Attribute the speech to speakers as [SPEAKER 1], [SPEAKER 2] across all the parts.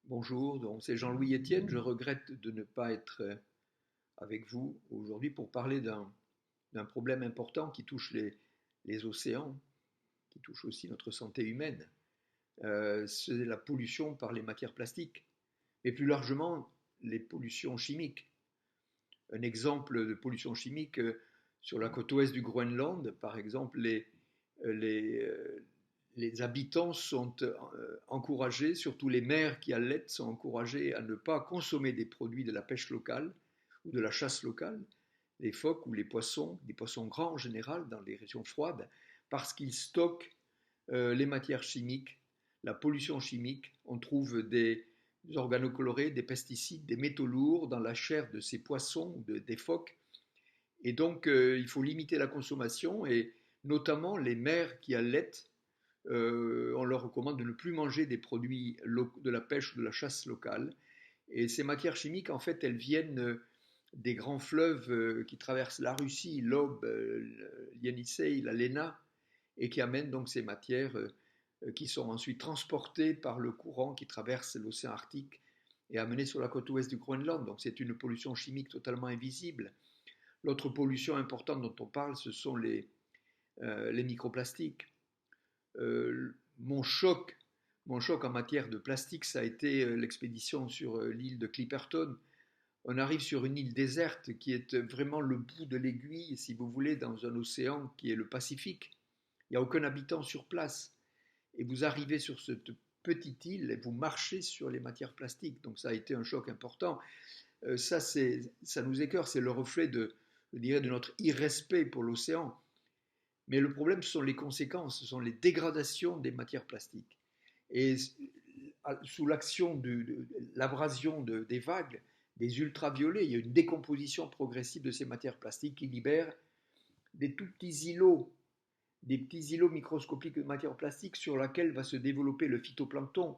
[SPEAKER 1] Bonjour, donc c'est Jean-Louis Etienne. Je regrette de ne pas être avec vous aujourd'hui pour parler d'un problème important qui touche les océans, qui touche aussi notre santé humaine. C'est la pollution par les matières plastiques, et plus largement les pollutions chimiques. Un exemple de pollution chimique sur la côte ouest du Groenland, par exemple, les, euh, les habitants sont encouragés, surtout les mères qui allaitent, sont encouragés à ne pas consommer des produits de la pêche locale ou de la chasse locale, les phoques ou les poissons, des poissons grands en général dans les régions froides, parce qu'ils stockent les matières chimiques, la pollution chimique. On trouve des organocolorés, des pesticides, des métaux lourds dans la chair de ces poissons, des phoques. Et donc, il faut limiter la consommation et notamment les mères qui allaitent on leur recommande de ne plus manger des produits de la pêche ou de la chasse locale. Et ces matières chimiques, en fait, elles viennent des grands fleuves qui traversent la Russie, l'Ob, l'Ienisseï, la Lena, et qui amènent donc ces matières qui sont ensuite transportées par le courant qui traverse l'océan Arctique et amenées sur la côte ouest du Groenland. Donc c'est une pollution chimique totalement invisible. L'autre pollution importante dont on parle, ce sont les microplastiques. Euh, mon, choc, mon choc en matière de plastique, ça a été l'expédition sur l'île de Clipperton. On arrive sur une île déserte qui est vraiment le bout de l'aiguille, si vous voulez, dans un océan qui est le Pacifique. Il n'y a aucun habitant sur place. Et vous arrivez sur cette petite île et vous marchez sur les matières plastiques. Donc ça a été un choc important. Ça nous écœure, c'est le reflet je dirais, de notre irrespect pour l'océan. Mais le problème, ce sont les conséquences, ce sont les dégradations des matières plastiques. Et sous l'action de l'abrasion des vagues, des ultraviolets, il y a une décomposition progressive de ces matières plastiques qui libèrent des tout petits îlots, des petits îlots microscopiques de matières plastiques sur lesquels va se développer le phytoplancton.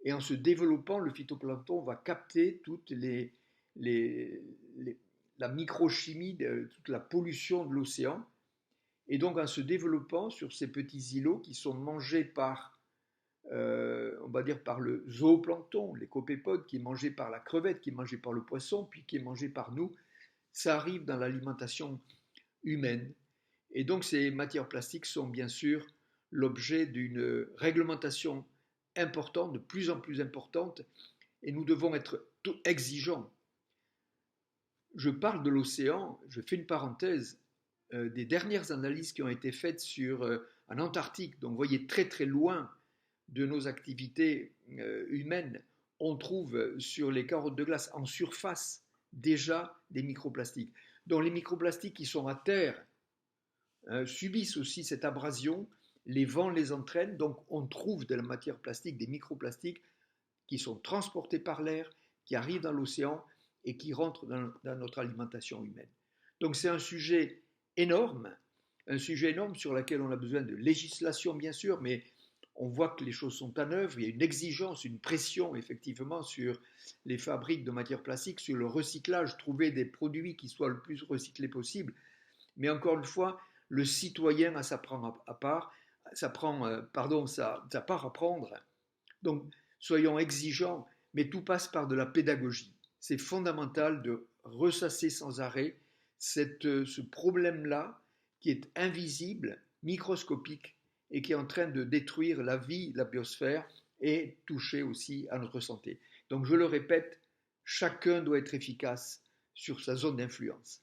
[SPEAKER 1] Et en se développant, le phytoplancton va capter les, les, la microchimie, toute la pollution de l'océan. Et donc en se développant sur ces petits îlots qui sont mangés par, on va dire par le zooplancton, les copépodes, qui est mangé par la crevette, qui est mangé par le poisson, puis qui est mangé par nous, ça arrive dans l'alimentation humaine. Et donc ces matières plastiques sont bien sûr l'objet d'une réglementation importante, de plus en plus importante, et nous devons être exigeants. Je parle de l'océan, je fais une parenthèse, des dernières analyses qui ont été faites en Antarctique, donc vous voyez très très loin de nos activités humaines, on trouve sur les carottes de glace en surface déjà des microplastiques. Donc les microplastiques qui sont à terre subissent aussi cette abrasion, les vents les entraînent, donc on trouve de la matière plastique, des microplastiques qui sont transportés par l'air, qui arrivent dans l'océan et qui rentrent dans notre alimentation humaine. Donc c'est énorme, un sujet énorme sur lequel on a besoin de législation bien sûr, mais on voit que les choses sont en œuvre, il y a une exigence, une pression effectivement sur les fabriques de matières plastiques, sur le recyclage, trouver des produits qui soient le plus recyclés possible. Mais encore une fois, le citoyen a sa part à part, sa part à prendre. Donc soyons exigeants, mais tout passe par de la pédagogie. C'est fondamental de ressasser sans arrêt ce problème-là qui est invisible, microscopique, et qui est en train de détruire la vie, la biosphère, et toucher aussi à notre santé. Donc je le répète, chacun doit être efficace sur sa zone d'influence.